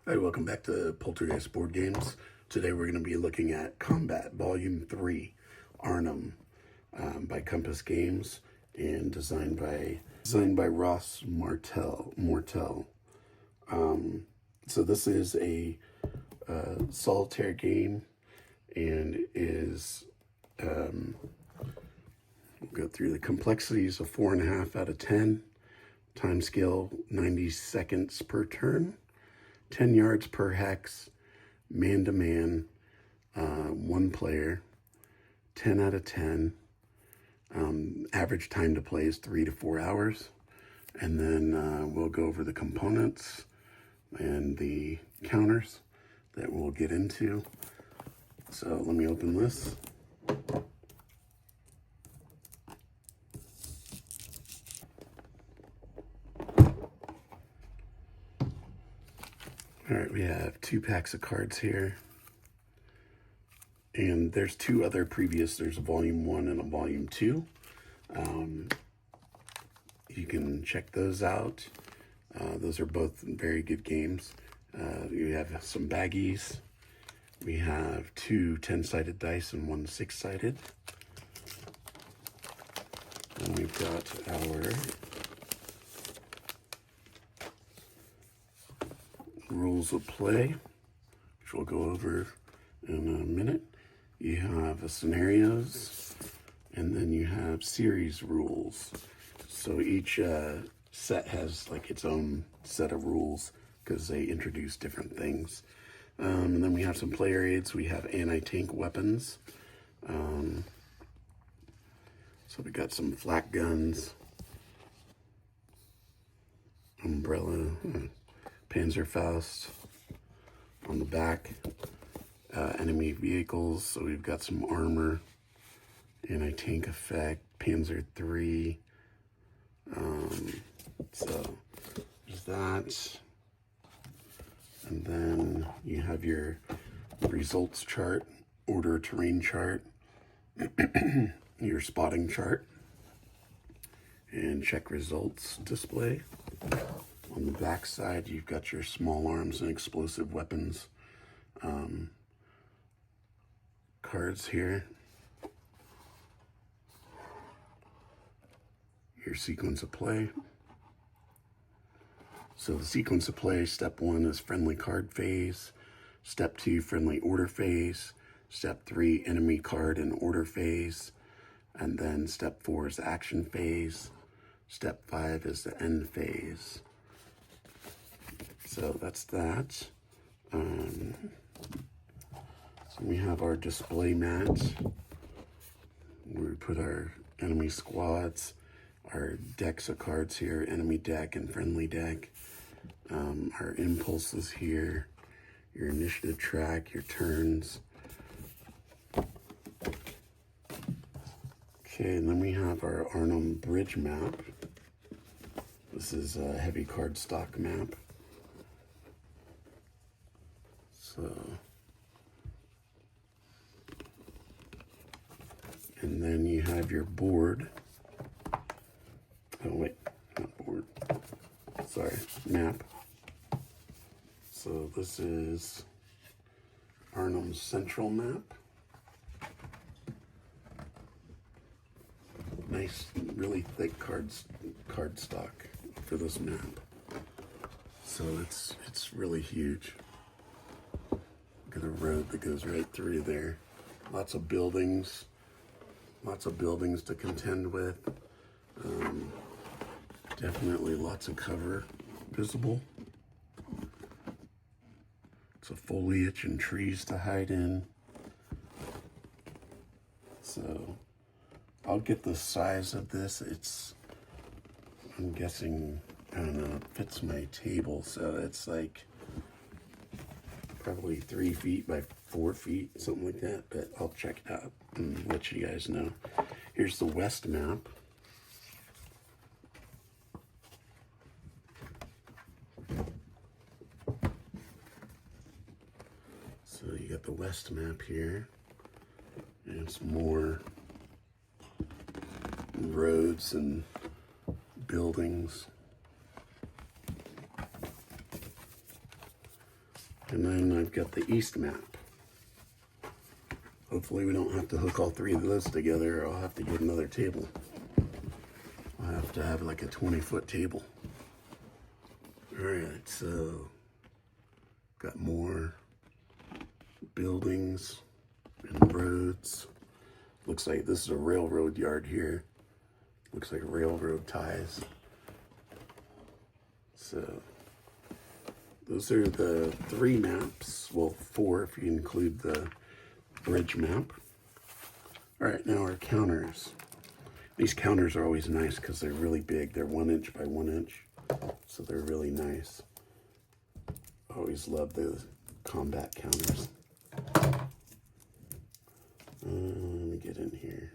Hi, welcome back to Poltergeist Board Games. Today we're going to be looking at Combat Volume 3, Arnhem, by Compass Games and designed by Ross Mortel. So this is a solitaire game and is, we'll go through the complexities of 4.5 out of 10, time scale 90 seconds per turn, 10 yards per hex, man-to-man, one player, 10 out of 10. Average time to play is 3 to 4 hours. And then we'll go over the components and the counters that we'll get into. So let me open this. All right, we have 2 packs of cards here. And there's 2 other previous, there's a volume 1 and a volume 2. You can check those out. Those are both very good games. You have some baggies. We have 2 10-sided dice and 1 6-sided. And we've got our rules of play, which we'll go over in a minute. You have scenarios, and then you have series rules. So each set has like its own set of rules because they introduce different things. And then we have some player aids. We have anti-tank weapons. So we got some flak guns, umbrella, Panzerfaust on the back, enemy vehicles. So we've got some armor, anti-tank effect, Panzer III. So there's that. And then you have your results chart, order terrain chart, your spotting chart, and check results display. On the back side, you've got your small arms and explosive weapons cards here. Your sequence of play. So the sequence of play, step 1 is friendly card phase. Step 2, friendly order phase. Step 3, enemy card and order phase. And then step 4 is action phase. Step 5 is the end phase. So that's that. So we have our display mat where we put our enemy squads, our decks of cards here, enemy deck and friendly deck, our impulses here, your initiative track, your turns. Okay, and then we have our Arnhem bridge map. This is a heavy cardstock map. So, and then you have your board. Oh wait, not board. Sorry, map. So this is Arnhem's central map. Nice, really thick cardstock for this map. So it's really huge. Look at the road that goes right through there. Lots of buildings to contend with. Definitely lots of cover visible. Lots of foliage and trees to hide in. So I'll get the size of this. I'm guessing, I don't know, it fits my table. So it's like probably 3 feet by 4 feet, something like that. But I'll check it out and let you guys know. Here's the west map. So you got the west map here, and some more roads and buildings. And then I've got the east map. Hopefully we don't have to hook all three of those together, or I'll have to get another table. I'll have to have like a 20-foot table. Alright, so got more buildings and roads. Looks like this is a railroad yard here. Looks like railroad ties. So those are the 3 maps. Well, 4 if you include the bridge map. All right, now our counters. These counters are always nice because they're really big. They're 1 inch by 1 inch, so they're really nice. I always love the combat counters. Let me get in here.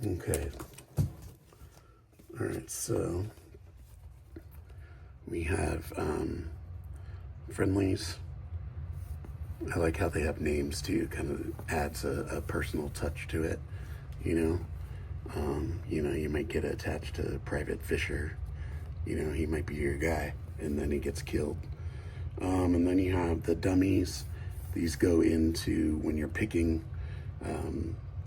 Okay. All right, so we have friendlies. I like how they have names too. Kind of adds a personal touch to it. You know, you might get attached to Private Fisher. You know, he might be your guy, and then he gets killed. And then you have the dummies. These go into when you're picking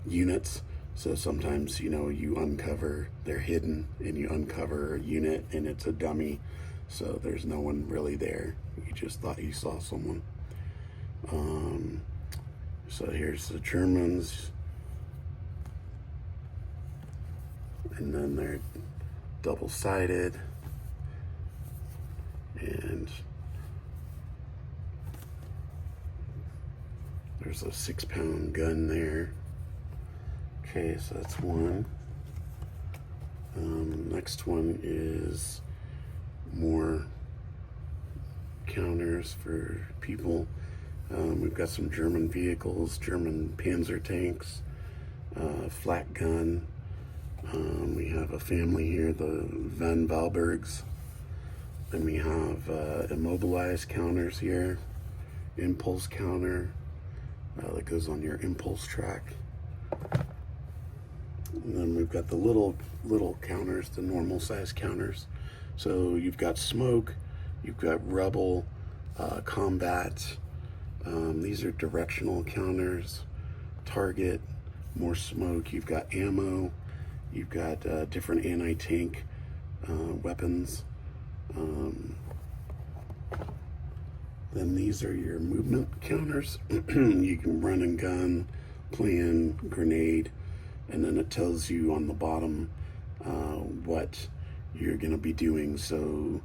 units. So sometimes, you know, you uncover, they're hidden, and you uncover a unit and it's a dummy. So there's no one really there. You just thought you saw someone. So here's the Germans. And then they're double-sided. And there's a 6-pound gun there. Okay, so that's one. Next one is more counters for people. We've got some German vehicles, German Panzer tanks, flat gun. We have a family here, the Van Valbergs. Then we have immobilized counters here, impulse counter that goes on your impulse track. And then we've got the little counters, the normal size counters. So you've got smoke, you've got rubble, combat. These are directional counters, target, more smoke. You've got ammo, you've got different anti-tank weapons. Then these are your movement counters. You can run and gun, plan, grenade. And then it tells you on the bottom what you're going to be doing. So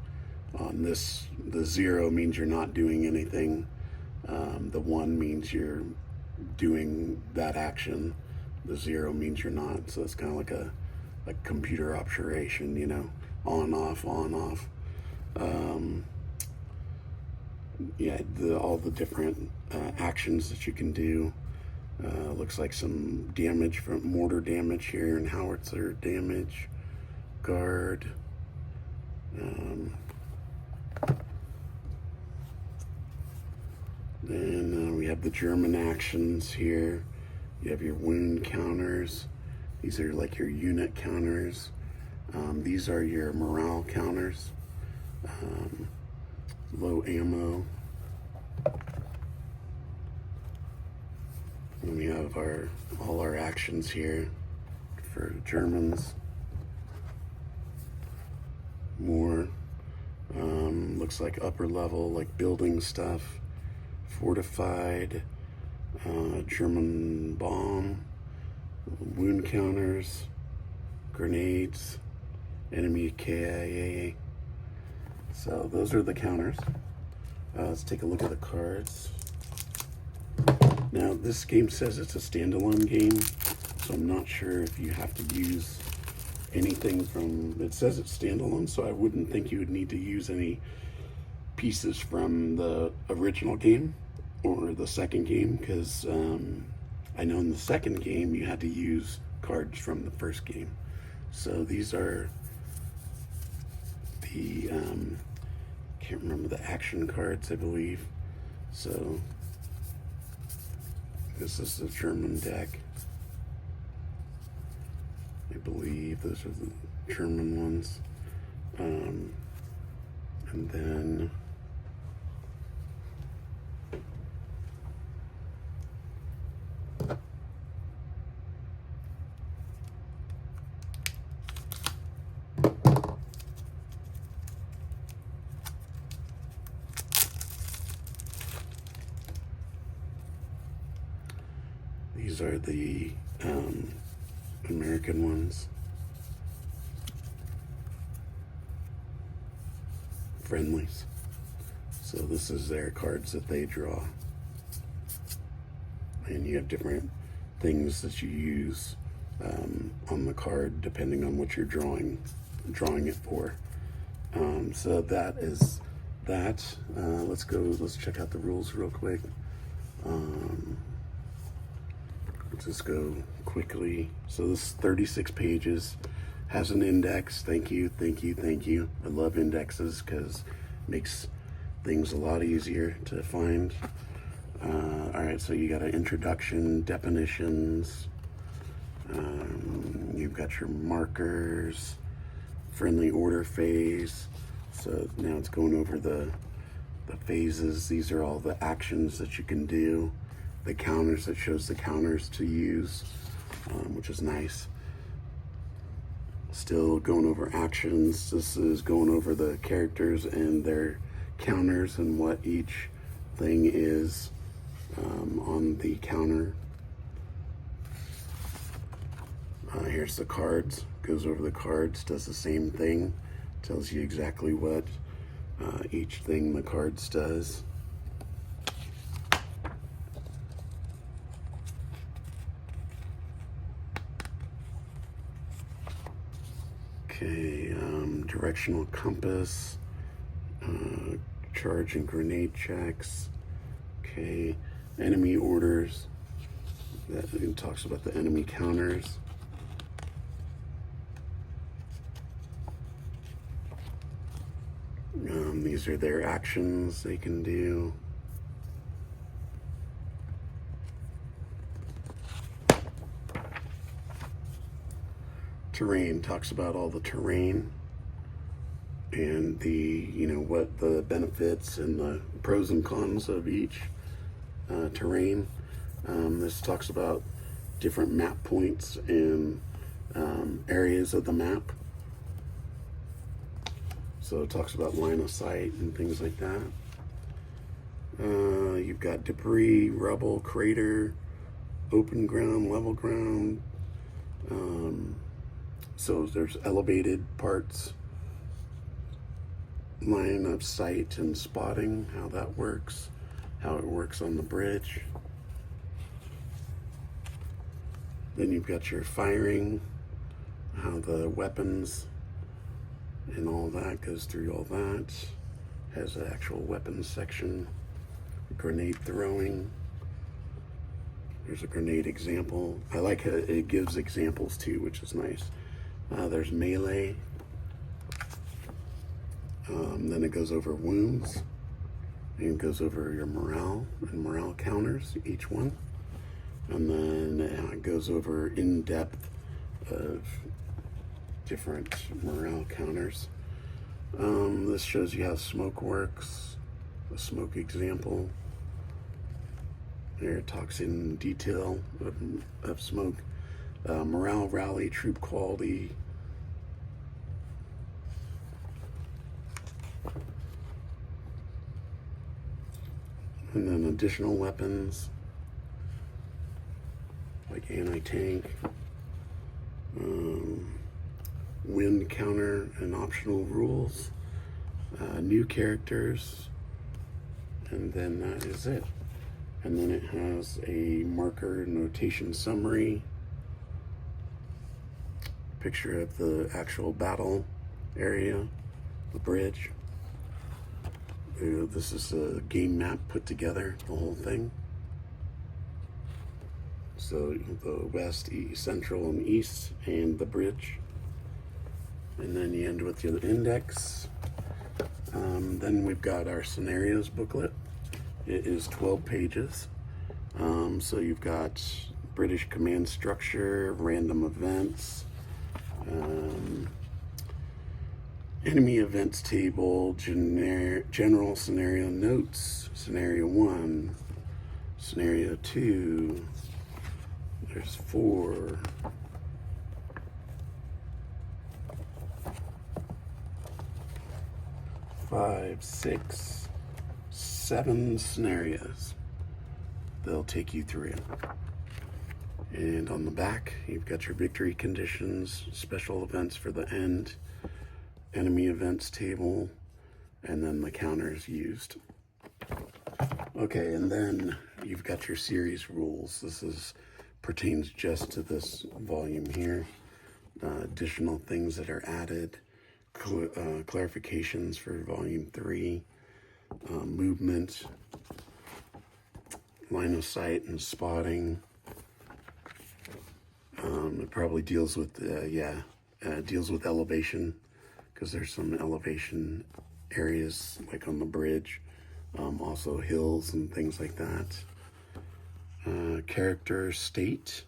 on this, the 0 means you're not doing anything. The 1 means you're doing that action. The 0 means you're not. So it's kind of like a computer operation, you know, on, off, on, off. Yeah, all the different actions that you can do. Looks like some damage from mortar damage here and howitzer damage. Guard. Then we have the German actions here. You have your wound counters. These are like your unit counters. These are your morale counters. Low ammo. And we have all our actions here for Germans. More looks like upper level, like building stuff. Fortified, German bomb, wound counters, grenades, enemy KIA. So those are the counters. Let's take a look at the cards. Now this game says it's a standalone game, so I'm not sure if you have to use anything from, it says it's standalone, so I wouldn't think you would need to use any pieces from the original game or the second game, because I know in the second game you had to use cards from the first game. So these are the, can't remember the action cards, I believe. So this is the German deck. I believe those are the German ones. And then these are the American ones. Friendlies. So this is their cards that they draw. And you have different things that you use on the card depending on what you're drawing it for. So that is that. Let's check out the rules real quick. Just go quickly. So this is 36 pages, has an index. Thank you. I love indexes because it makes things a lot easier to find. All right, so you got an introduction, definitions. You've got your markers, friendly order phase. So now it's going over the phases. These are all the actions that you can do. The counters, that shows the counters to use, which is nice. Still going over actions. This is going over the characters and their counters and what each thing is on the counter. Here's the cards. Goes over the cards, does the same thing. Tells you exactly what each thing the cards does. Okay, directional compass, charge and grenade checks. Okay, enemy orders. That talks about the enemy counters. These are their actions they can do. Terrain talks about all the terrain and the, what the benefits and the pros and cons of each terrain. This talks about different map points and areas of the map. So it talks about line of sight and things like that. You've got debris, rubble, crater, open ground, level ground. So there's elevated parts, line of sight and spotting, how that works, how it works on the bridge. Then you've got your firing, how the weapons and all that goes through all that. Has an actual weapons section, grenade throwing. There's a grenade example. I like how it gives examples too, which is nice. There's melee. Then it goes over wounds. And it goes over your morale and morale counters, each one. And then it goes over in-depth of different morale counters. This shows you how smoke works, a smoke example. There it talks in detail of smoke. Morale, rally, troop quality. And then additional weapons, like anti-tank, wind counter and optional rules, new characters, and then that is it. And then it has a marker notation summary, picture of the actual battle area, the bridge. This is a game map put together, the whole thing. So the west, east, central, and east, and the bridge. And then you end with your index. Then we've got our scenarios booklet. It is 12 pages. So you've got British command structure, random events, enemy events table, general scenario notes, scenario 1, scenario 2, there's 4, 5, 6, 7 scenarios. They'll take you through. And on the back, you've got your victory conditions, special events for the end, enemy events table, and then the counters used. Okay, and then you've got your series rules. This pertains just to this volume here. Additional things that are added, clarifications for volume 3, movement, line of sight and spotting. It probably deals with deals with elevation, because there's some elevation areas like on the bridge, also hills and things like that. Character state,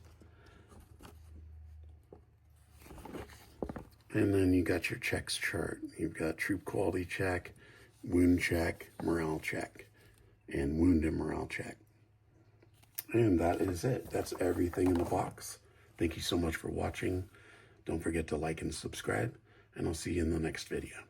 and then you got your checks chart. You've got troop quality check, wound check, morale check, and wound and morale check. And that is it. That's everything in the box. Thank you so much for watching. Don't forget to like and subscribe, and I'll see you in the next video.